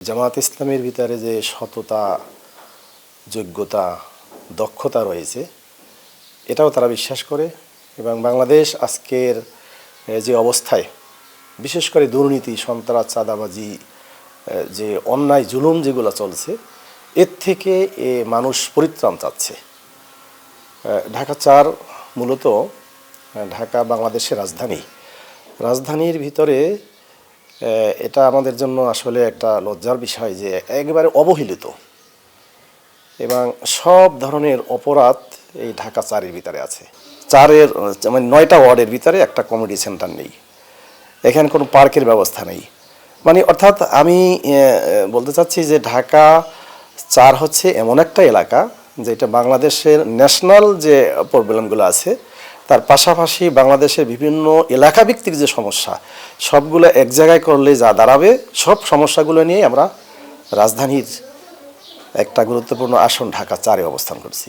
জামাত ইসলামের ভিতরে যে সততা, যোগ্যতা, দক্ষতা রয়েছে এটাও তারা বিশ্বাস করে এবং বাংলাদেশ আজকের যে অবস্থায় বিশেষ করে দুর্নীতি, সন্ত্রাস, চাঁদাবাজি, যে অন্যায় জুলুম যেগুলো চলছে এর থেকে মানুষ পরিত্রাণ চাচ্ছে। ঢাকা-৪ মূলত ঢাকা বাংলাদেশের রাজধানীর ভিতরে এটা আমাদের জন্য আসলে একটা লজ্জার বিষয় যে একেবারে অবহেলিত এবং সব ধরনের অপরাধ এই ঢাকা-৪-এর ভিতরে আছে। ৪-এর মানে ৯টা ওয়ার্ডের ভিতরে একটা কমিউনিটি সেন্টার নেই, এখানে কোনো পার্কের ব্যবস্থা নেই। মানে অর্থাৎ আমি বলতে চাচ্ছি যে ঢাকা-৪ হচ্ছে এমন একটা এলাকা যেটা বাংলাদেশের ন্যাশনাল যে প্রবলেমগুলো আছে তার পাশাপাশি বাংলাদেশের বিভিন্ন এলাকা ভিত্তিক যে সমস্যা সবগুলো এক জায়গায় করলে যা দাঁড়াবে, সব সমস্যাগুলো নিয়ে আমরা রাজধানীর একটা গুরুত্বপূর্ণ আসন ঢাকা-৪-এ অবস্থান করছি।